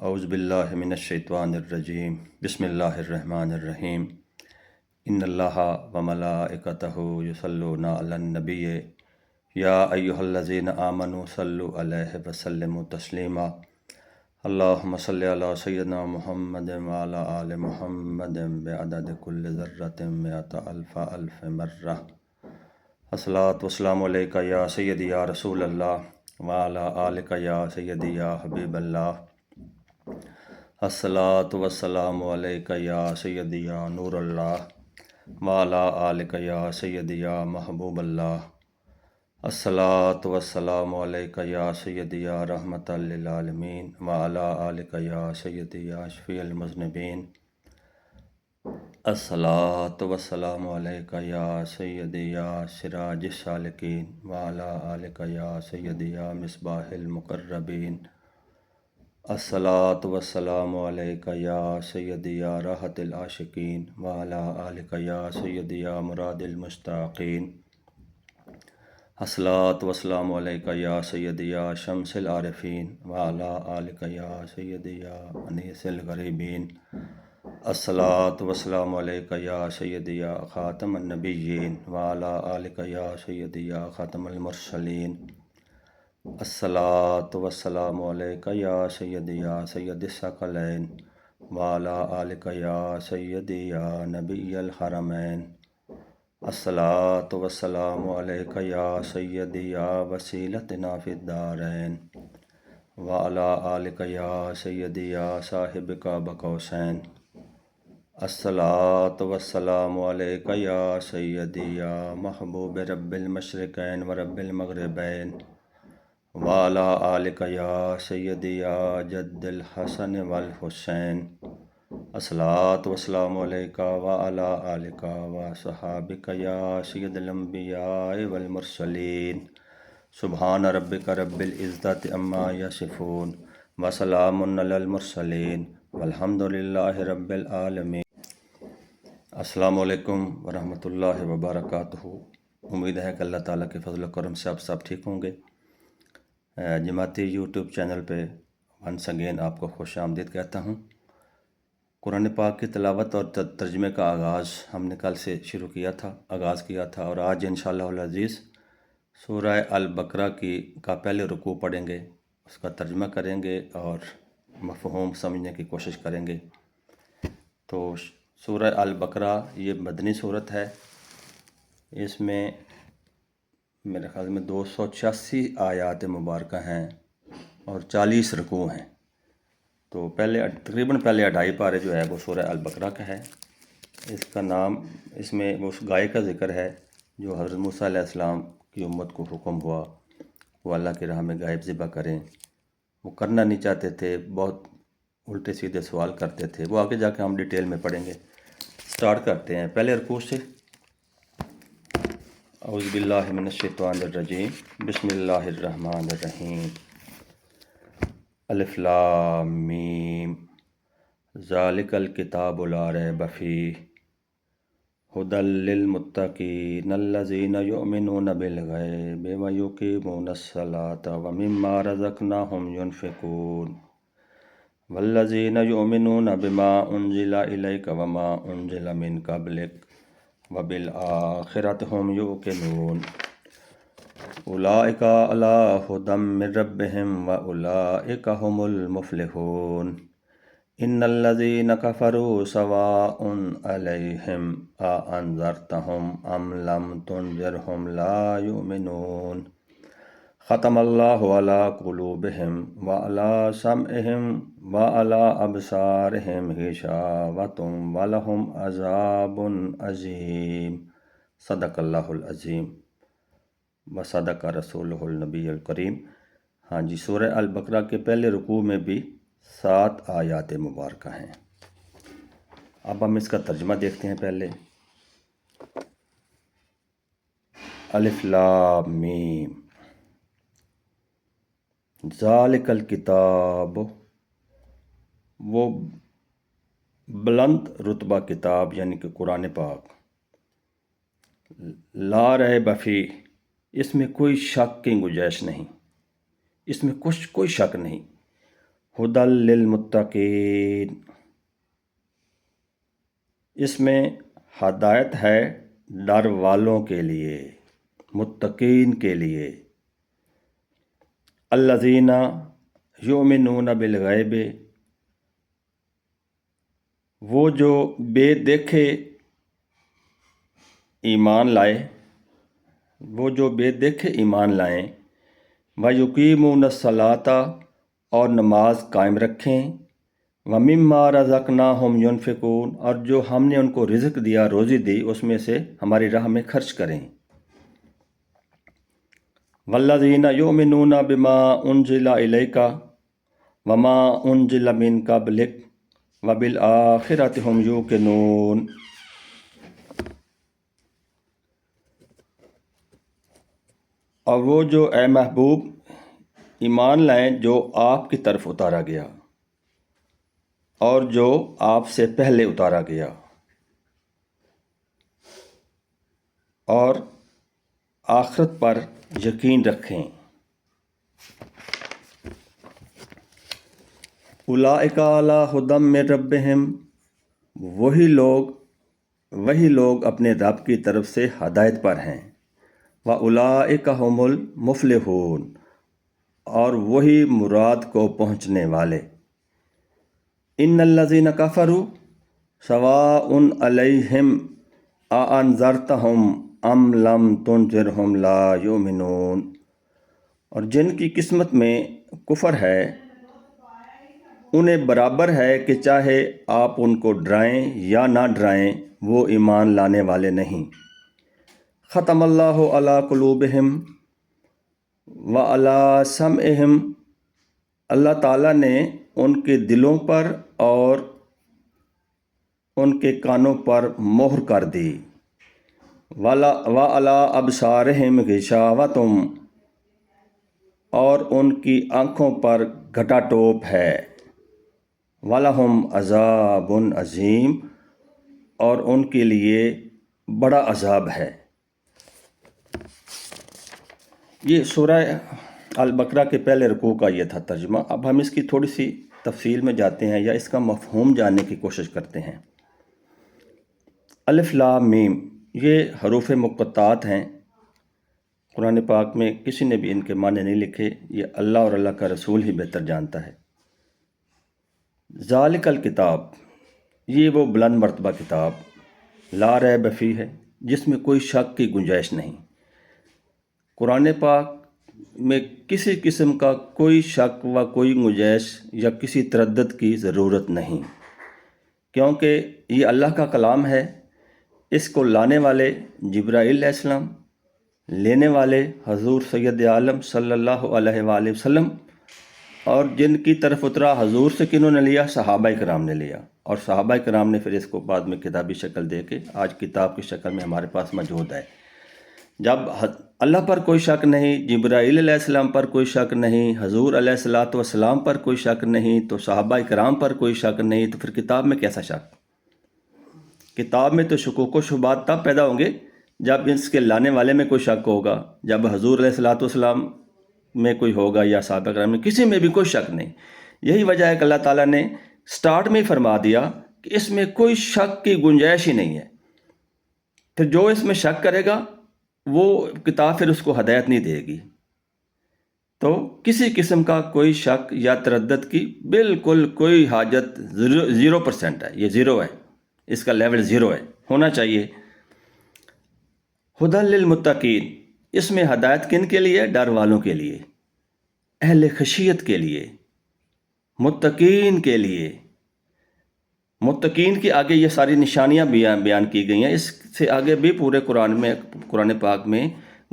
اعوذ باللہ من الشیطان الرجیم بسم اللہ الرحمن الرحیم ان اللہ و ملائکتہ یصلون علی النبی یا ایہا الذین آمنوا صلوا علیہ وسلموا تسلیما اللہم صلی علی سیدنا محمد وعلی آل محمد بعدد کل ذرۃ مئۃ الف الف مرہ الصلاۃ والسلام علیکہ یا سیدی یا رسول اللہ وعلی آلک یا سیدی یا حبیب اللہ الصلاۃ والسلام علیکہ یا سیدی یا نور اللہ وعلی آلک یا سیدی یا محبوب اللہ الصلاۃ والسلام علیکہ یا سیدی یا رحمۃ للعالمین وعلی آلک یا سیدی یا شفیع المذنبین الصلاۃ والسلام علیکہ یا سیدی یا سراج السالکین وعلی آلک یا سیدی یا مصباح المقربین الصلاۃ والسلام علیکہ یا سیدی یا راحت العاشقین وعلی آلک یا سیدی یا مراد المشتاقین الصلاۃ والسلام علیکہ یا سیدی یا شمس العارفین وعلی آلک یا سیدی یا انیس الغریبین الصلاۃ والسلام علیکہ یا سیدی یا خاتم النبیین وعلی آلک یا سیدی یا خاتم المرسلین الصلاۃ والسلام علیکہ یا سیدی یا سید الثقلین وعلی آلک یا سیدی یا نبی الحرمین الصلاۃ والسلام علیکہ یا سیدی یا وسیلتنا فی الدارین وعلی آلک یا سیدی یا صاحب قاب قوسین الصلاۃ والسلام علیکہ یا سیدی یا محبوب رب المشرقین و رب المغربین وعلی آلک یا سیدی یا جد الحسن والحسین الصلاۃ والسلام علیکہ وعلی آلک وصحابک یا سید الانبیاء والمرسلین سبحان ربک رب العزت عما یصفون وسلام علی المرسلین والحمد للہ رب العالمین۔ السلام علیکم ورحمۃ اللہ وبرکاتہ۔ امید ہے کہ اللہ تعالیٰ کے فضل و کرم سے آپ سب ٹھیک ہوں گے۔ جماعتی یوٹیوب چینل پہ ونس اگین آپ کو خوش آمدید کہتا ہوں۔ قرآن پاک کی تلاوت اور ترجمے کا آغاز ہم نے کل سے شروع کیا تھا اور آج انشاءاللہ العزیز سورہ البقرہ کا پہلے رکوع پڑھیں گے، اس کا ترجمہ کریں گے اور مفہوم سمجھنے کی کوشش کریں گے۔ تو سورہ البقرہ یہ مدنی صورت ہے، اس میں میرے خیال میں 286 آیات مبارکہ ہیں اور 40 رکوع ہیں۔ تو تقریباً پہلے 2.5 پارے جو ہے وہ سورہ البقرہ کا ہے۔ اس کا نام، اس میں اس گائے کا ذکر ہے جو حضرت موسیٰ علیہ السلام کی امت کو حکم ہوا وہ اللہ کی راہ میں گائے ذبح کریں۔ وہ کرنا نہیں چاہتے تھے، بہت الٹے سیدھے سوال کرتے تھے، وہ آگے جا کے ہم ڈیٹیل میں پڑھیں گے۔ سٹارٹ کرتے ہیں پہلے رکوع سے۔ اعوذ باللہ من الشیطان الرجیم بسم اللہ الرحمن الرحیم۔ الف لام میم ذالک الکتاب لا ریب فیہ ھدی للمتقین الذین یؤمنون بالغیب ویقیمون الصلاۃ ومما رزقناہم ینفقون والذین یؤمنون بما انزل الیک وما انزل من قبلک وبالآخرۃ ھم یوقنون اولئک علی ھدی من ربہم واولئک ھم المفلحون ان الذین کفروا سواء علیہم اانذرتہم ام لم تنذرہم لا یؤمنون ختم اللہ علی قلوبہم وعلی سمعہم وعلی ابصارہم غشاوۃ ولہم عذاب عظیم۔ صدق اللہ العظیم وصدق رسولہ النبی الکریم۔ ہاں جی، سورہ البقرہ کے پہلے رکوع میں بھی 7 آیات مبارکہ ہیں۔ اب ہم اس کا ترجمہ دیکھتے ہیں پہلے۔ الف لام میم ذالک الکتاب، وہ بلند رتبہ کتاب یعنی کہ قرآن پاک، لا ریب فیہ، اس میں کوئی شک کی گنجائش نہیں، اس میں کوئی شک نہیں۔ ہدی للمتقین، اس میں ہدایت ہے ڈر والوں کے لیے، متقین کے لیے۔ الذین یؤمنون بالغیب، وہ جو بے دیکھے ایمان لائے، وہ جو بے دیکھے ایمان لائیں، وَيُقِيمُونَ الصَّلَاةَ، اور نماز قائم رکھیں، وَمِمَّا رَزَقْنَاهُمْ يُنْفِقُونَ، اور جو ہم نے ان کو رزق دیا، روزی دی، اس میں سے ہماری راہ میں خرچ کریں۔ وَالَّذِينَ يُؤْمِنُونَ بِمَا أُنزِلَ إِلَيْكَ وَمَا أُنزِلَ مِن قَبْلِكَ وَبِالْآخِرَةِ هُمْ يُوقِنُونَ، اور وہ جو اے محبوب ایمان لائیں جو آپ کی طرف اتارا گیا اور جو آپ سے پہلے اتارا گیا، اور آخرت پر یقین رکھیں۔ اولئک علی ھدی من ربہم، وہی لوگ اپنے رب کی طرف سے ہدایت پر ہیں۔ واولئک ھم المفلحون، اور وہی مراد کو پہنچنے والے۔ ان الذین کفروا سواء علیہم اانذرتہم ام لم تنذرہم لا یؤمنون، اور جن کی قسمت میں کفر ہے انہیں برابر ہے کہ چاہے آپ ان کو ڈرائیں یا نہ ڈرائیں، وہ ایمان لانے والے نہیں۔ ختم اللہ علی قلوبہم وعلی سمعہم، اللہ تعالیٰ نے ان کے دلوں پر اور ان کے کانوں پر مہر کر دی۔ وعلی ابصارہم غشاوۃ، اور ان کی آنکھوں پر گھٹا ٹوپ ہے۔ وَلَهُمْ عَذَابٌ عَظِيمٌ، اور ان کے لیے بڑا عذاب ہے۔ یہ سورہ البقرہ کے پہلے رکوع کا یہ تھا ترجمہ۔ اب ہم اس کی تھوڑی سی تفصیل میں جاتے ہیں یا اس کا مفہوم جاننے کی کوشش کرتے ہیں۔ الف لام میم، یہ حروف مقطعات ہیں۔ قرآن پاک میں کسی نے بھی ان کے معنی نہیں لکھے، یہ اللہ اور اللہ کا رسول ہی بہتر جانتا ہے۔ ذالک الکتاب، یہ وہ بلند مرتبہ کتاب، لا ریب فیہ ہے، جس میں کوئی شک کی گنجائش نہیں۔ قرآن پاک میں کسی قسم کا کوئی شک و کوئی گنجائش یا کسی تردد کی ضرورت نہیں، کیونکہ یہ اللہ کا کلام ہے۔ اس کو لانے والے جبرائیل علیہ السلام، لینے والے حضور سید عالم صلی اللہ علیہ وآلہ وسلم، اور جن کی طرف اترا حضور سے کنہوں نے لیا؟ صحابہ کرام نے لیا، اور صحابہ کرام نے پھر اس کو بعد میں کتابی شکل دے کے آج کتاب کی شکل میں ہمارے پاس موجود ہے۔ جب اللہ پر کوئی شک نہیں، جبرائیل علیہ السلام پر کوئی شک نہیں، حضور علیہ الصلاۃ والسلام پر کوئی شک نہیں، تو صحابہ کرام پر کوئی شک نہیں، تو پھر کتاب میں کیسا شک؟ کتاب میں تو شکوک و شبہات تب پیدا ہوں گے جب اس کے لانے والے میں کوئی شک ہوگا، جب حضور علیہ الصلاۃ والسلام میں کوئی ہوگا یا صحابہ کرام میں، کسی میں بھی کوئی شک نہیں۔ یہی وجہ ہے کہ اللہ تعالیٰ نے سٹارٹ میں ہی فرما دیا کہ اس میں کوئی شک کی گنجائش ہی نہیں ہے۔ پھر جو اس میں شک کرے گا وہ کتاب پھر اس کو ہدایت نہیں دے گی۔ تو کسی قسم کا کوئی شک یا تردد کی بالکل کوئی حاجت، 0% ہے، یہ 0 ہے، اس کا لیول 0 ہے، ہونا چاہیے۔ ھدی للمتقین، اس میں ہدایت کن کے لیے؟ ڈر والوں کے لیے، اہل خشیت کے لیے، متقین کے لیے۔ متقین کی آگے یہ ساری نشانیاں بیان کی گئی ہیں۔ اس سے آگے بھی پورے قرآن پاک میں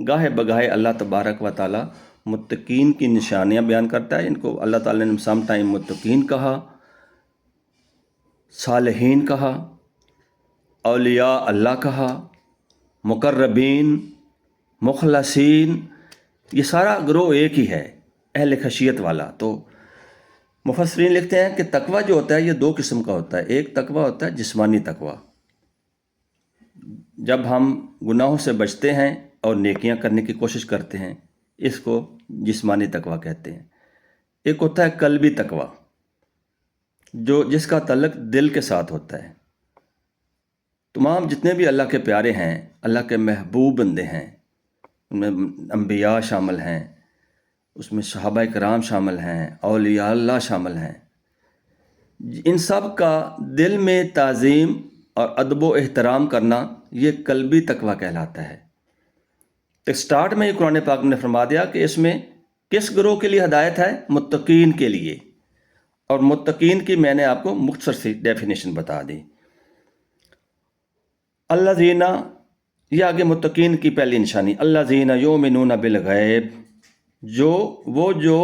گاہے بگاہے اللہ تبارک و تعالی متقین کی نشانیاں بیان کرتا ہے۔ ان کو اللہ تعالیٰ نے سم ٹائم متقین کہا، صالحین کہا، اولیاء اللہ کہا، مقربین، مخلصین، یہ سارا گروہ ایک ہی ہے، اہل خشیت والا۔ تو مفسرین لکھتے ہیں کہ تقویٰ جو ہوتا ہے یہ 2 قسم کا ہوتا ہے۔ ایک تقویٰ ہوتا ہے جسمانی تقویٰ، جب ہم گناہوں سے بچتے ہیں اور نیکیاں کرنے کی کوشش کرتے ہیں، اس کو جسمانی تقویٰ کہتے ہیں۔ ایک ہوتا ہے قلبی تقویٰ، جس کا تعلق دل کے ساتھ ہوتا ہے۔ تمام جتنے بھی اللہ کے پیارے ہیں، اللہ کے محبوب بندے ہیں، ان میں انبیاء شامل ہیں، اس میں صحابہ کرام شامل ہیں، اولیاء اللہ شامل ہیں، ان سب کا دل میں تعظیم اور ادب و احترام کرنا یہ قلبی تقویٰ کہلاتا ہے۔ تو سٹارٹ میں یہ قرآن پاک نے فرما دیا کہ اس میں کس گروہ کے لیے ہدایت ہے؟ متقین کے لیے۔ اور متقین کی میں نے آپ کو مختصر سی ڈیفینیشن بتا دی۔ الذین، یہ آگے متقین کی پہلی نشانی، الذین یؤمنون بالغیب، وہ جو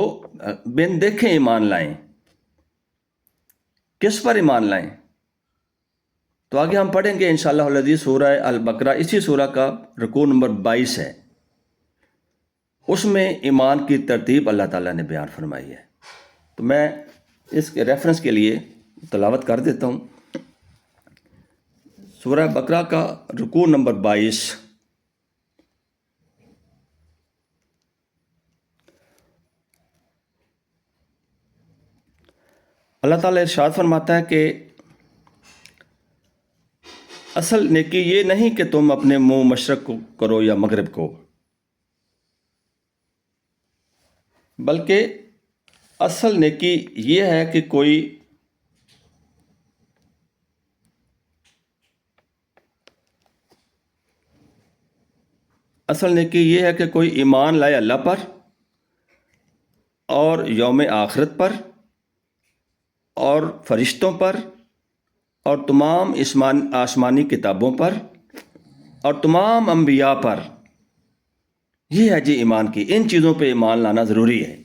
بن دیکھے ایمان لائیں۔ کس پر ایمان لائیں؟ تو آگے ہم پڑھیں گے انشاءاللہ العزیز سورہ البقرہ، اسی سورہ کا رکوع نمبر 22 ہے، اس میں ایمان کی ترتیب اللہ تعالیٰ نے بیان فرمائی ہے۔ تو میں اس کے ریفرنس کے لیے تلاوت کر دیتا ہوں۔ سورہ بقرہ کا رکوع نمبر 22۔ اللہ تعالیٰ ارشاد فرماتا ہے کہ اصل نیکی یہ نہیں کہ تم اپنے منہ مشرق کو کرو یا مغرب کو، بلکہ اصل نیکی یہ ہے کہ کوئی ایمان لائے اللہ پر اور یوم آخرت پر اور فرشتوں پر اور تمام آسمانی کتابوں پر اور تمام انبیاء پر۔ یہ ہے جی ایمان کی، ان چیزوں پہ ایمان لانا ضروری ہے۔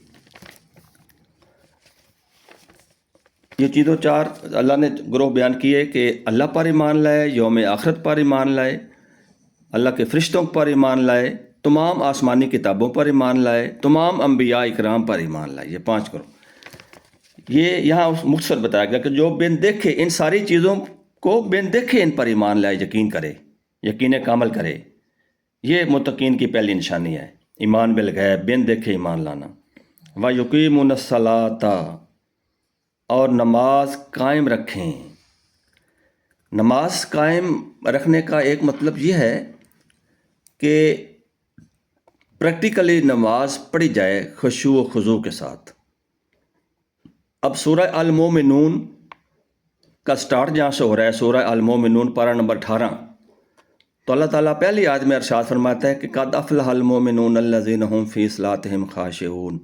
یہ چیزوں 4 اللہ نے گروہ بیان کیے کہ اللہ پر ایمان لائے، یوم آخرت پر ایمان لائے، اللہ کے فرشتوں پر ایمان لائے، تمام آسمانی کتابوں پر ایمان لائے، تمام انبیاء اکرام پر ایمان لائے۔ یہ 5 گروہ یہ یہاں مختصر بتایا گیا کہ جو بن دیکھے، ان ساری چیزوں کو بن دیکھے ان پر ایمان لائے، یقین کرے، یقین کامل کرے۔ یہ متقین کی پہلی نشانی ہے، ایمان بالغیب، بن دیکھے ایمان لانا۔ وَيُقِيمُونَ الصَّلَاةَ، اور نماز قائم رکھیں۔ نماز قائم رکھنے کا ایک مطلب یہ ہے کہ پریکٹیکلی نماز پڑھی جائے خشوع و خضوع کے ساتھ۔ اب سورہ المومنون کا سٹارٹ جہاں سے ہو رہا ہے، سورہ المومنون پارہ نمبر 18، تو اللہ تعالیٰ پہلی آیت میں ارشاد فرماتا ہے کہ قد افلح المومنون الذین هم فی صلاتہم خاشعون،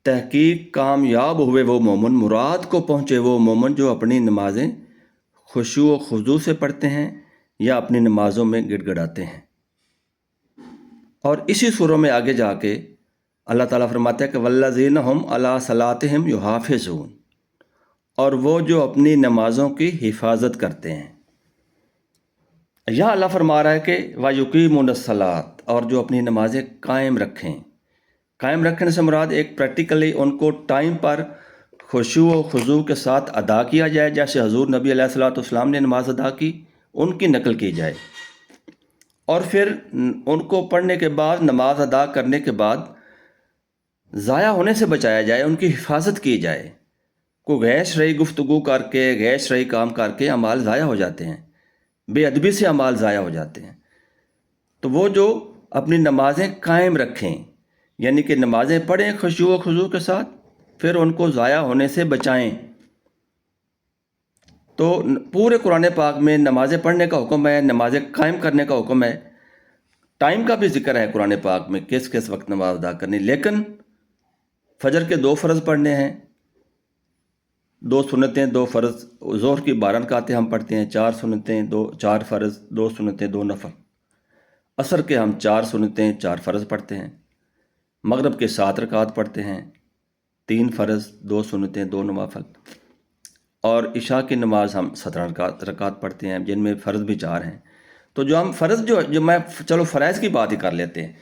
تحقیق کامیاب ہوئے وہ مومن، مراد کو پہنچے وہ مومن جو اپنی نمازیں خشوع و خضوع سے پڑھتے ہیں یا اپنی نمازوں میں گڑ گڑاتے ہیں۔ اور اسی سورہ میں آگے جا کے اللہ تعالیٰ فرماتا ہے کہ والذین هم علی صلاتہم یحافظون، اور وہ جو اپنی نمازوں کی حفاظت کرتے ہیں۔ یہاں اللہ فرما رہا ہے کہ وَيُقِيمُونَ الصَّلَاةَ، اور جو اپنی نمازیں قائم رکھیں۔ قائم رکھنے سے مراد ایک پریکٹیکلی ان کو ٹائم پر خشوع و خضوع کے ساتھ ادا کیا جائے، جیسے حضور نبی علیہ الصلوۃ والسلام نے نماز ادا کی، ان کی نقل کی جائے، اور پھر ان کو پڑھنے کے بعد، نماز ادا کرنے کے بعد ضائع ہونے سے بچایا جائے، ان کی حفاظت کی جائے۔ کوئی غیر شرعی گفتگو کر کے، غیر شرعی کام کر کے اعمال ضائع ہو جاتے ہیں، بے ادبی سے اعمال ضائع ہو جاتے ہیں۔ تو وہ جو اپنی نمازیں قائم رکھیں، یعنی کہ نمازیں پڑھیں خشوع و خضوع کے ساتھ، پھر ان کو ضائع ہونے سے بچائیں۔ تو پورے قرآن پاک میں نمازیں پڑھنے کا حکم ہے، نمازیں قائم کرنے کا حکم ہے۔ ٹائم کا بھی ذکر ہے قرآن پاک میں، کس کس وقت نماز ادا کرنی، لیکن فجر کے 2 فرض پڑھنے ہیں، 2 سنتیں، 2 فرض۔ ظہر کی 12 رکعتیں ہم پڑھتے ہیں، 4 سنتیں، 4 فرض، 2 سنتیں، 2 نفل۔ عصر کے ہم 4 سنتیں، 4 فرض پڑھتے ہیں۔ مغرب کے 7 رکعت پڑھتے ہیں، 3 فرض، 2 سنتیں، 2 نوافل۔ اور عشاء کی نماز ہم 17 رکعت پڑھتے ہیں، جن میں فرض بھی 4 ہیں۔ تو جو ہم فرض جو میں چلو فرائض کی بات ہی کر لیتے ہیں،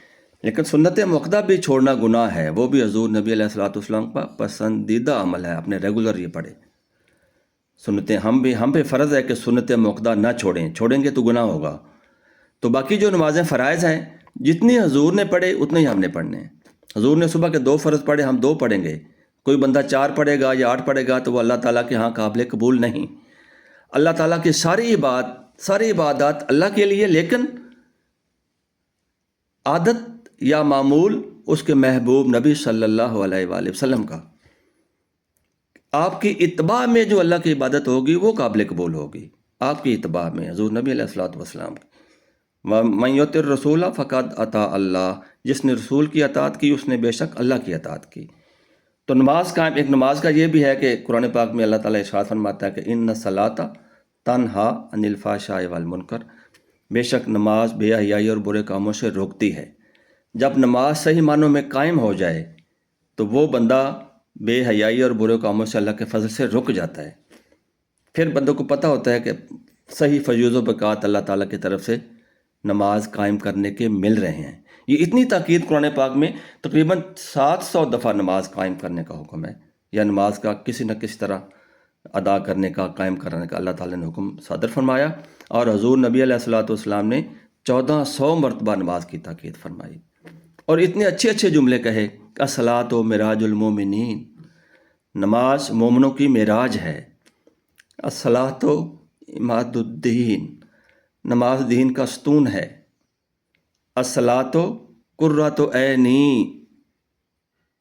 لیکن سنت مؤکدہ بھی چھوڑنا گناہ ہے، وہ بھی حضور نبی علیہ الصلوۃ والسلام کا پسندیدہ عمل ہے، اپنے ریگولر یہ پڑھے۔ سنتیں ہم پہ فرض ہے کہ سنت مؤکدہ نہ چھوڑیں گے تو گناہ ہوگا۔ تو باقی جو نمازیں فرائض ہیں، جتنی حضور نے پڑھے اتنے ہی ہم نے پڑھنے ہیں۔ حضور نے صبح کے 2 فرض پڑھے، ہم 2 پڑھیں گے۔ کوئی بندہ 4 پڑھے گا یا 8 پڑھے گا تو وہ اللہ تعالیٰ کے ہاں قابل قبول نہیں۔ اللہ تعالیٰ کی ساری عبادات اللہ کے لیے، لیکن عادت یا معمول اس کے محبوب نبی صلی اللہ علیہ وآلہ وسلم کا۔ آپ کی اتباع میں جو اللہ کی عبادت ہوگی وہ قابل قبول ہوگی، آپ کی اتباع میں حضور نبی علیہ الصلوۃ والسلام کی۔ وَمَن يُطِعِ الرَّسُولَ فَقَدْ أَطَاعَ اللَّهَ، جس نے رسول کی اطاعت کی اس نے بے شک اللہ کی اطاعت کی۔ تو نماز قائم، ایک نماز کا یہ بھی ہے کہ قرآن پاک میں اللہ تعالیٰ ارشاد فرماتا ہے کہ اِنَّ الصَّلَاةَ تَنْہَىٰ عَنِ الْفَحْشَاءِ وَالْمُنکَرِ، بے شک نماز بے حیائی اور برے کاموں سے روکتی ہے۔ جب نماز صحیح معنوں میں قائم ہو جائے تو وہ بندہ بے حیائی اور برے کاموں سے اللہ کے فضل سے رک جاتا ہے۔ پھر بندوں کو پتہ ہوتا ہے کہ صحیح فیوز و برکات اللہ تعالیٰ کی طرف سے نماز قائم کرنے کے مل رہے ہیں۔ یہ اتنی تاکید قرآن پاک میں تقریباً 700 دفعہ نماز قائم کرنے کا حکم ہے، یا نماز کا کسی نہ کسی طرح ادا کرنے کا، قائم کرنے کا اللہ تعالیٰ نے حکم صادر فرمایا، اور حضور نبی علیہ الصلوۃ والسلام نے 1400 مرتبہ نماز کی تاکید فرمائی، اور اتنے اچھے اچھے جملے کہے، الصلاۃ معراج المومنین، نماز مومنوں کی معراج ہے۔ الصلاۃ عماد الدین، نماز دین کا ستون ہے۔ الصلاۃ قرۃ عینی،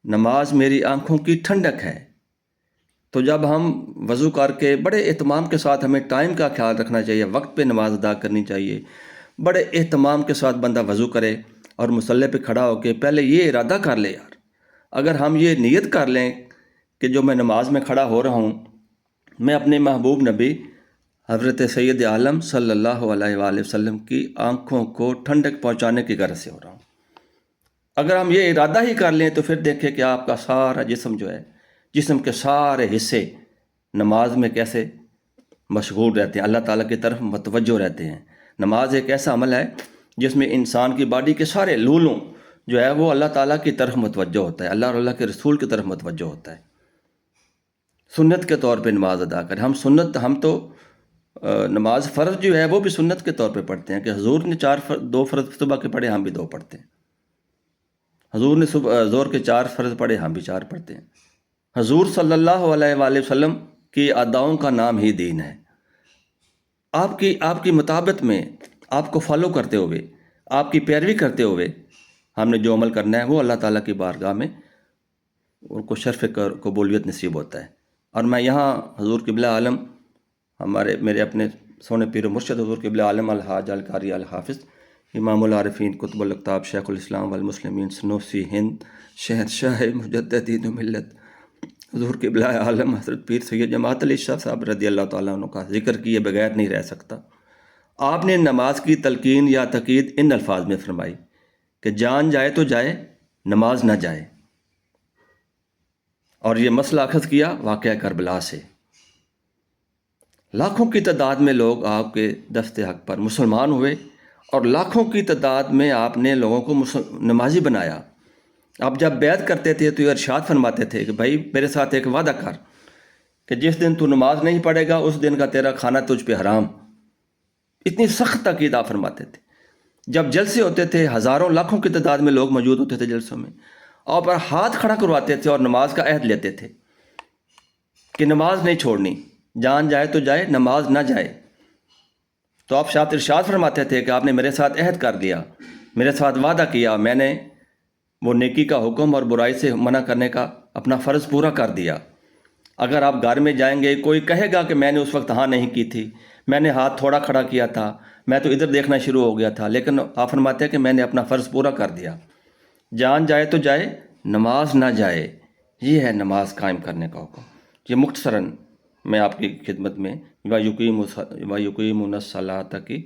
نماز میری آنکھوں کی ٹھنڈک ہے۔ تو جب ہم وضو کر کے بڑے اہتمام کے ساتھ، ہمیں ٹائم کا خیال رکھنا چاہیے، وقت پہ نماز ادا کرنی چاہیے، بڑے اہتمام کے ساتھ بندہ وضو کرے اور مصلی پہ کھڑا ہو کے پہلے یہ ارادہ کر لے، یار اگر ہم یہ نیت کر لیں کہ جو میں نماز میں کھڑا ہو رہا ہوں میں اپنے محبوب نبی حضرت سید عالم صلی اللہ علیہ وآلہ وسلم کی آنکھوں کو ٹھنڈک پہنچانے کی غرض سے ہو رہا ہوں، اگر ہم یہ ارادہ ہی کر لیں تو پھر دیکھیں کہ آپ کا سارا جسم جو ہے، جسم کے سارے حصے نماز میں کیسے مشغول رہتے ہیں، اللہ تعالیٰ کی طرف متوجہ رہتے ہیں۔ نماز ایک ایسا عمل ہے جس میں انسان کی باڈی کے سارے لولوں جو ہے وہ اللہ تعالیٰ کی طرف متوجہ ہوتا ہے، اللہ اور اللہ کے رسول کی طرف متوجہ ہوتا ہے۔ سنت کے طور پہ نماز ادا کریں، ہم تو نماز فرض جو ہے وہ بھی سنت کے طور پہ پڑھتے ہیں، کہ حضور نے 2 فرض صبح کے پڑھے، ہم بھی 2 پڑھتے ہیں۔ حضور نے زور کے 4 فرض پڑھے، ہم بھی 4 پڑھتے ہیں۔ حضور صلی اللہ علیہ وآلہ وسلم کی اداؤں کا نام ہی دین ہے۔ آپ کی مطابقت میں، آپ کو فالو کرتے ہوئے، آپ کی پیروی کرتے ہوئے ہم نے جو عمل کرنا ہے وہ اللہ تعالیٰ کی بارگاہ میں ان کو شرف قبولیت نصیب ہوتا ہے۔ اور میں یہاں حضور قبلہ عالم، میرے اپنے سونے پیر و مرشد حضور قبلہ عالم الحاج القاری الحافظ امام العارفین قطب الاقطاب شیخ الاسلام والمسلمین سنوسی ہند شہنشاہ مجددین ملت حضور قبلہ عالم حضرت پیر سید جماعت علی شاہ صاحب رضی اللہ تعالیٰ عنہ کا ذکر کیے بغیر نہیں رہ سکتا۔ آپ نے نماز کی تلقین یا تاکید ان الفاظ میں فرمائی کہ جان جائے تو جائے، نماز نہ جائے، اور یہ مسئلہ اخذ کیا واقعہ کربلا سے۔ لاکھوں کی تعداد میں لوگ آپ کے دست حق پر مسلمان ہوئے، اور لاکھوں کی تعداد میں آپ نے لوگوں کو نمازی بنایا۔ آپ جب بیعت کرتے تھے تو یہ ارشاد فرماتے تھے کہ بھائی میرے ساتھ ایک وعدہ کر کہ جس دن تو نماز نہیں پڑھے گا اس دن کا تیرا کھانا تجھ پہ حرام۔ اتنی سخت تاکید آپ فرماتے تھے۔ جب جلسے ہوتے تھے، ہزاروں لاکھوں کی تعداد میں لوگ موجود ہوتے تھے جلسوں میں، اور پر ہاتھ کھڑا کرواتے تھے اور نماز کا عہد لیتے تھے کہ نماز نہیں چھوڑنی، جان جائے تو جائے، نماز نہ جائے۔ تو آپ شاید ارشاد فرماتے تھے کہ آپ نے میرے ساتھ عہد کر لیا، میرے ساتھ وعدہ کیا، میں نے وہ نیکی کا حکم اور برائی سے منع کرنے کا اپنا فرض پورا کر دیا۔ اگر آپ گھر میں جائیں گے، کوئی کہے گا کہ میں نے اس وقت ہاں نہیں کی تھی، میں نے ہاتھ تھوڑا کھڑا کیا تھا، میں تو ادھر دیکھنا شروع ہو گیا تھا، لیکن آپ فرماتے ہیں کہ میں نے اپنا فرض پورا کر دیا۔ جان جائے تو جائے، نماز نہ جائے، یہ ہے نماز قائم کرنے کا حکم۔ یہ مختصراً میں آپ کی خدمت میں وَيُقِيمُونَ الصَّلَاةَ کی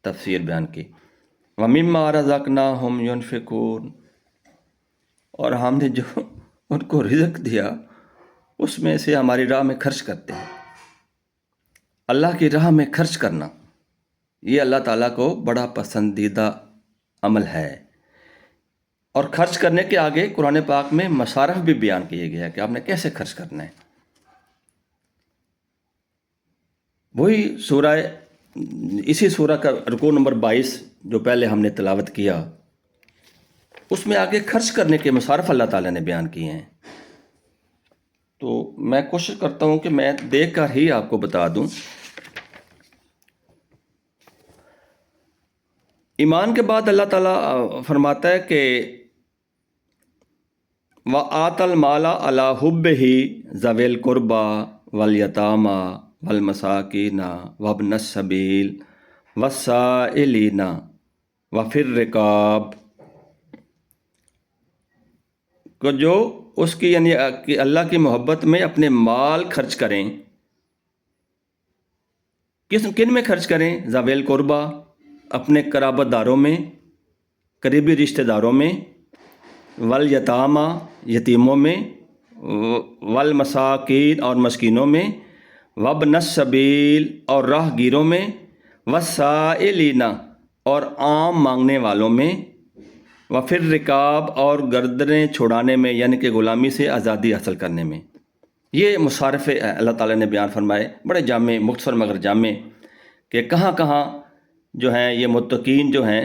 تفسیر بیان کی۔ وَمِمَّا رَزَقْنَاهُمْ يُنْفِقُونَ، اور ہم نے جو ان کو رزق دیا اس میں سے ہماری راہ میں خرچ کرتے ہیں۔ اللہ کی راہ میں خرچ کرنا یہ اللہ تعالیٰ کو بڑا پسندیدہ عمل ہے، اور خرچ کرنے کے آگے قرآن پاک میں مصارف بھی بیان کیے گئے ہیں کہ آپ نے کیسے خرچ کرنا ہے۔ وہی اسی سورہ کا رکوع نمبر 22 جو پہلے ہم نے تلاوت کیا، اس میں آگے خرچ کرنے کے مصارف اللہ تعالیٰ نے بیان کیے ہیں۔ تو میں کوشش کرتا ہوں کہ میں دیکھ کر ہی آپ کو بتا دوں. ایمان کے بعد اللہ تعالیٰ فرماتا ہے کہ وَآتَ الْمَالَ عَلَىٰ حُبِّهِ ذَوِي الْقُرْبَىٰ وَالْيَتَامَىٰ وَالْمَسَاكِينَ وَابْنَ السَّبِيلِ وَالسَّائِلِينَ وَفِي الرِّقَابِ، کہ جو اس کی یعنی کہ اللہ کی محبت میں اپنے مال خرچ کریں. کن میں خرچ کریں؟ ذوی القربیٰ، اپنے قرابت داروں میں، قریبی رشتہ داروں میں، والیتامہ، یتیموں میں، والمساکین اور مسکینوں میں، وابن السبیل اور راہ گیروں میں، والسائلین اور عام مانگنے والوں میں، وفی الرکاب اور گردنیں چھڑانے میں یعنی کہ غلامی سے آزادی حاصل کرنے میں. یہ مصارف اللہ تعالیٰ نے بیان فرمائے، بڑے جامع، مختصر مگر جامع، کہ کہاں کہاں جو ہیں یہ متقین جو ہیں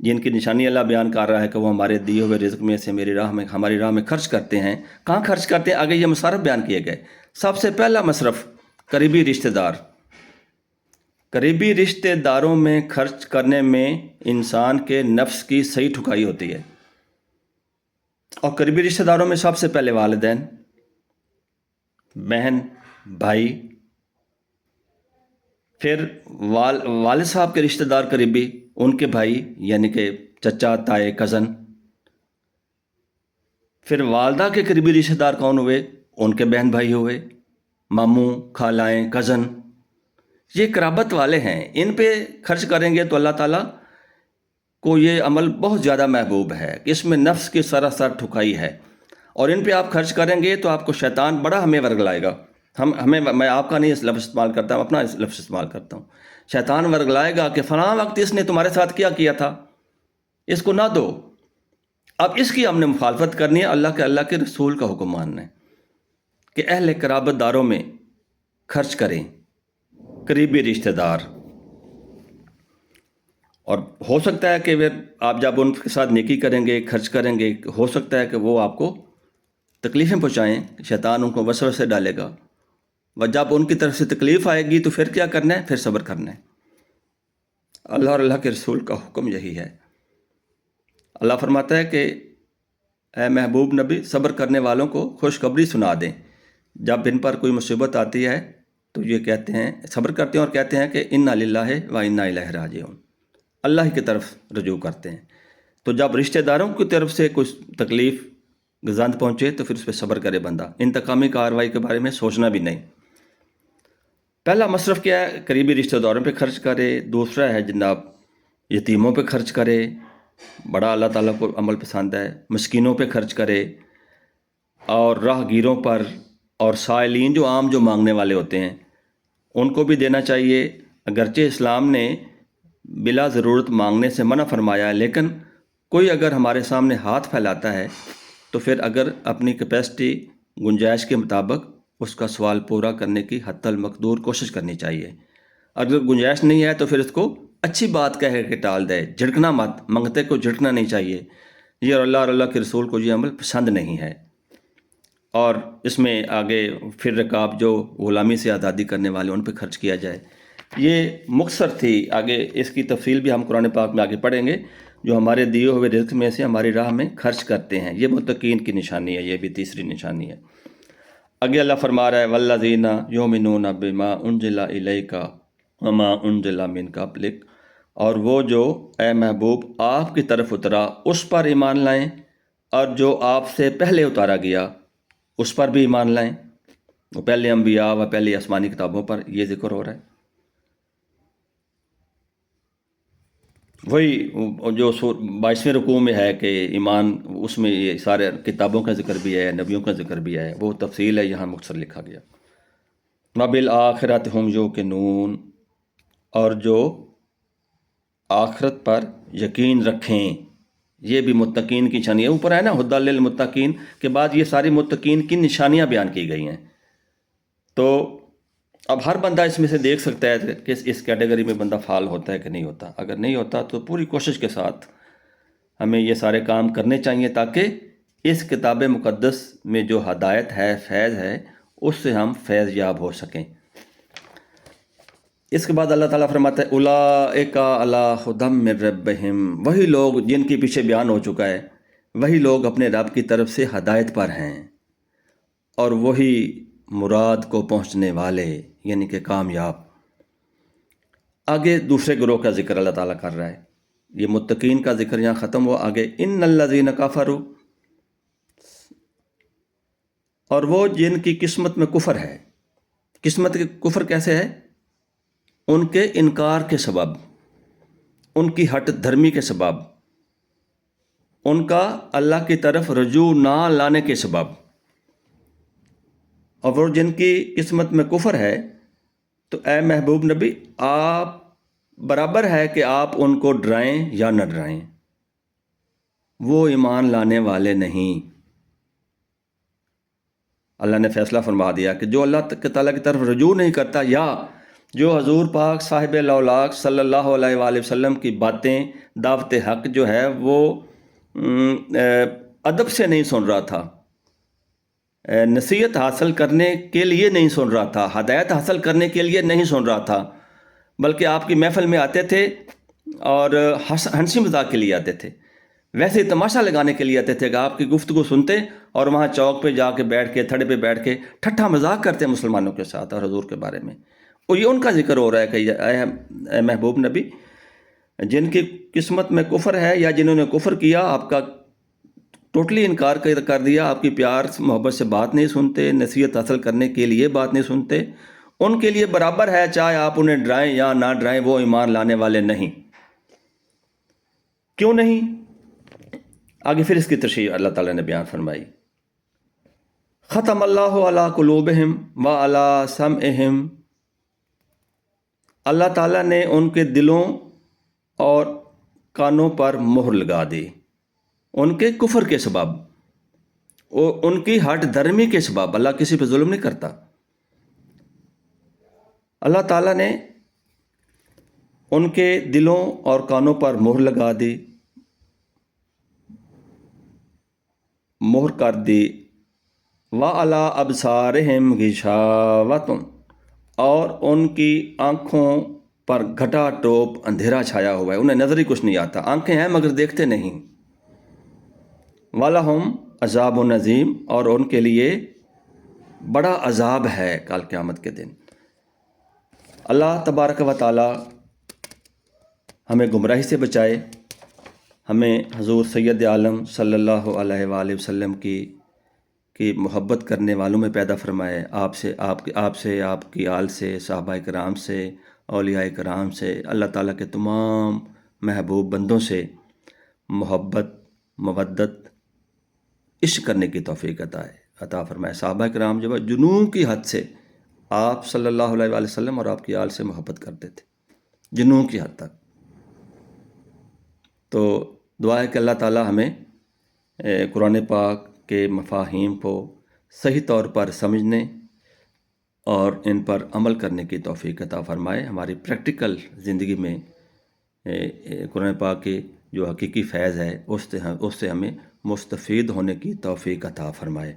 جن کی نشانی اللہ بیان کر رہا ہے کہ وہ ہمارے دیے ہوئے رزق میں سے ہماری راہ میں خرچ کرتے ہیں. کہاں خرچ کرتے ہیں؟ آگے یہ مصارف بیان کیے گئے. سب سے پہلا مصرف قریبی رشتہ دار. قریبی رشتہ داروں میں خرچ کرنے میں انسان کے نفس کی صحیح ٹھکائی ہوتی ہے. اور قریبی رشتہ داروں میں سب سے پہلے والدین، بہن، بھائی، پھر والد صاحب کے رشتہ دار قریبی، ان کے بھائی یعنی کہ چچا، تائے، کزن. پھر والدہ کے قریبی رشتہ دار کون ہوئے؟ ان کے بہن بھائی ہوئے، ماموں، خالائیں، کزن. یہ قرابت والے ہیں، ان پہ خرچ کریں گے تو اللہ تعالیٰ کو یہ عمل بہت زیادہ محبوب ہے کہ اس میں نفس کی سراسر ٹھکائی ہے. اور ان پہ آپ خرچ کریں گے تو آپ کو شیطان بڑا ہمیں ورگلائے گا. میں آپ کا نہیں اس لفظ استعمال کرتا ہوں، اپنا اس لفظ استعمال کرتا ہوں. شیطان ورگلائے گا کہ فلاں وقت اس نے تمہارے ساتھ کیا تھا، اس کو نہ دو. اب اس کی ہم نے مخالفت کرنی ہے، اللہ کے رسول کا حکم ماننا ہے کہ اہل قرابت داروں میں خرچ کریں، قریبی رشتہ دار. اور ہو سکتا ہے کہ آپ جب ان کے ساتھ نیکی کریں گے، خرچ کریں گے، ہو سکتا ہے کہ وہ آپ کو تکلیفیں پہنچائیں، شیطان ان کو وسوسے ڈالے گا. و جب ان کی طرف سے تکلیف آئے گی تو پھر کیا کرنا ہے؟ پھر صبر کرنا ہے. اللہ اور اللہ کے رسول کا حکم یہی ہے. اللہ فرماتا ہے کہ اے محبوب نبی، صبر کرنے والوں کو خوشخبری سنا دیں. جب ان پر کوئی مصیبت آتی ہے تو یہ کہتے ہیں، صبر کرتے ہیں اور کہتے ہیں کہ انا للہ و انا الیہ راجعون، اللہ کی طرف رجوع کرتے ہیں. تو جب رشتہ داروں کی طرف سے کچھ تکلیف گزند پہنچے تو پھر اس پہ صبر کرے بندہ، انتقامی کارروائی کے بارے میں سوچنا بھی نہیں. پہلا مصرف کیا ہے؟ قریبی رشتہ داروں پہ خرچ کرے. دوسرا ہے جناب یتیموں پہ خرچ کرے، بڑا اللہ تعالیٰ کو عمل پسند ہے. مسکینوں پہ خرچ کرے، اور راہ گیروں پر، اور سائلین جو عام جو مانگنے والے ہوتے ہیں ان کو بھی دینا چاہیے. اگرچہ اسلام نے بلا ضرورت مانگنے سے منع فرمایا ہے، لیکن کوئی اگر ہمارے سامنے ہاتھ پھیلاتا ہے تو پھر اگر اپنی کیپیسٹی، گنجائش کے مطابق اس کا سوال پورا کرنے کی حتی المقدور کوشش کرنی چاہیے. اگر گنجائش نہیں ہے تو پھر اس کو اچھی بات کہہ کے ٹال دے، جھڑکنا مت، منگتے کو جھڑکنا نہیں چاہیے. یہ اللہ اور اللہ کے رسول کو یہ عمل پسند نہیں ہے. اور اس میں آگے پھر رکاب جو غلامی سے آزادی کرنے والے ان پہ خرچ کیا جائے. یہ مختصر تھی، آگے اس کی تفصیل بھی ہم قرآن پاک میں آگے پڑھیں گے. جو ہمارے دیے ہوئے رزق میں سے ہماری راہ میں خرچ کرتے ہیں، یہ متقین کی نشانی ہے، یہ بھی تیسری نشانی ہے. آگے اللہ فرما رہا ہے والذین یؤمنون بما انزل الیک وما انزل من قبلک، اور وہ جو اے محبوب آپ کی طرف اترا اس پر ایمان لائیں، اور جو آپ سے پہلے اتارا گیا اس پر بھی ایمان لائیں. وہ پہلے انبیاء و پہلے آسمانی کتابوں پر یہ ذکر ہو رہا ہے. وہی جو 22ویں رکوع میں ہے کہ ایمان، اس میں یہ سارے کتابوں کا ذکر بھی ہے، نبیوں کا ذکر بھی ہے، وہ تفصیل ہے، یہاں مختصر لکھا گیا. وبالآخرۃ ھم یوقنون، اور جو آخرت پر یقین رکھیں، یہ بھی متقین کی نشانی ہے. اوپر ہے نا ھدی للمتقین کے بعد یہ ساری متقین کی نشانیاں بیان کی گئی ہیں. تو اب ہر بندہ اس میں سے دیکھ سکتا ہے کہ اس کیٹیگری میں بندہ فعال ہوتا ہے کہ نہیں ہوتا. اگر نہیں ہوتا تو پوری کوشش کے ساتھ ہمیں یہ سارے کام کرنے چاہیے تاکہ اس کتاب مقدس میں جو ہدایت ہے، فیض ہے، اس سے ہم فیض یاب ہو سکیں۔ اس کے بعد اللہ تعالیٰ فرماتا ہے اولئک علی ھدی من ربہم، وہی لوگ جن کے پیچھے بیان ہو چکا ہے، وہی لوگ اپنے رب کی طرف سے ہدایت پر ہیں، اور وہی مراد کو پہنچنے والے، یعنی کہ کامیاب۔ آگے دوسرے گروہ کا ذکر اللہ تعالیٰ کر رہا ہے۔ یہ متقین کا ذکر یہاں ختم ہوا، آگے ان الذین کفروا، اور وہ جن کی قسمت میں کفر ہے۔ قسمت کے کفر کیسے ہے؟ ان کے انکار کے سبب، ان کی ہٹ دھرمی کے سبب، ان کا اللہ کی طرف رجوع نہ لانے کے سبب۔ اور وہ جن کی قسمت میں کفر ہے، تو اے محبوب نبی، آپ برابر ہے کہ آپ ان کو ڈرائیں یا نہ ڈرائیں، وہ ایمان لانے والے نہیں۔ اللہ نے فیصلہ فرما دیا کہ جو اللہ تعالیٰ کی طرف رجوع نہیں کرتا، یا جو حضور پاک صاحب الاولاق صلی اللہ علیہ وآلہ وسلم کی باتیں، دعوت حق جو ہے وہ ادب سے نہیں سن رہا تھا، نصیحت حاصل کرنے کے لیے نہیں سن رہا تھا، ہدایت حاصل کرنے کے لیے نہیں سن رہا تھا، بلکہ آپ کی محفل میں آتے تھے اور ہنسی مذاق کے لیے آتے تھے، ویسے ہی تماشا لگانے کے لیے آتے تھے کہ آپ کی گفتگو سنتے اور وہاں چوک پہ جا کے بیٹھ کے، تھڑے پہ بیٹھ کے ٹھٹھا مذاق کرتے مسلمانوں کے ساتھ اور حضور کے بارے میں۔ اور یہ ان کا ذکر ہو رہا ہے کہ اے محبوب نبی، جن کی قسمت میں کفر ہے یا جنہوں نے کفر کیا، آپ کا ٹوٹلی انکار کر دیا، آپ کی پیار محبت سے بات نہیں سنتے، نصیحت حاصل کرنے کے لیے بات نہیں سنتے، ان کے لیے برابر ہے چاہے آپ انہیں ڈرائیں یا نہ ڈرائیں، وہ ایمان لانے والے نہیں۔ کیوں نہیں؟ آگے پھر اس کی تشریح اللہ تعالیٰ نے بیان فرمائی۔ ختم اللہ علی قلوبہم وعلی سمعہم، اللہ تعالیٰ نے ان کے دلوں اور کانوں پر مہر لگا دی، ان کے کفر کے سبب، ان کی ہٹ دھرمی کے سبب۔ اللہ کسی پہ ظلم نہیں کرتا۔ اللہ تعالیٰ نے ان کے دلوں اور کانوں پر مہر لگا دی، مہر کر دی، وَعَلَىٰ أَبْصَارِهِمْ غِشَاوَةٌ، اور ان کی آنکھوں پر گھٹا ٹوپ اندھیرا چھایا ہوا ہے، انہیں نظر ہی کچھ نہیں آتا، آنکھیں ہیں مگر دیکھتے نہیں۔ وَلَهُمْ عَذَابٌ عَظِيمٌ، اور ان کے لیے بڑا عذاب ہے کل قیامت کے دن۔ اللہ تبارک و تعالی ہمیں گمراہی سے بچائے، ہمیں حضور سید عالم صلی اللہ علیہ وآلہ وسلم کی محبت کرنے والوں میں پیدا فرمائے، آپ سے، آپ کی آل سے، صحابہ کرام سے، اولیاء کرام سے، اللہ تعالیٰ کے تمام محبوب بندوں سے محبت، مودت، عشق کرنے کی توفیق عطا فرمائے۔ صحابہ کرام جب جنون کی حد سے آپ صلی اللہ علیہ وآلہ وسلم اور آپ کی آل سے محبت کرتے تھے، جنون کی حد تک۔ تو دعا ہے کہ اللہ تعالیٰ ہمیں قرآن پاک کے مفاہیم کو صحیح طور پر سمجھنے اور ان پر عمل کرنے کی توفیق عطا فرمائے، ہماری پریکٹیکل زندگی میں قرآن پاک کے جو حقیقی فیض ہے اس سے ہمیں مستفید ہونے کی توفیق عطا فرمائے۔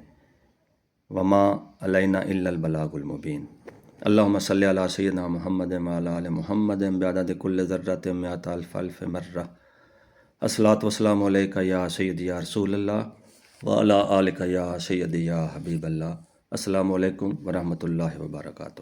وما علینا الا البلاغ المبین۔ اللہم صلی علی سیدنا محمد وعلی آل محمد بعدد کل ذرۃ مئۃ الف مرہ۔ الصلاۃ والسلام علیکہ یا سیدی یا رسول اللہ وعلی آلکہ یا سیدی یا حبیب اللہ۔ السلام علیکم ورحمۃ اللہ وبرکاتہ۔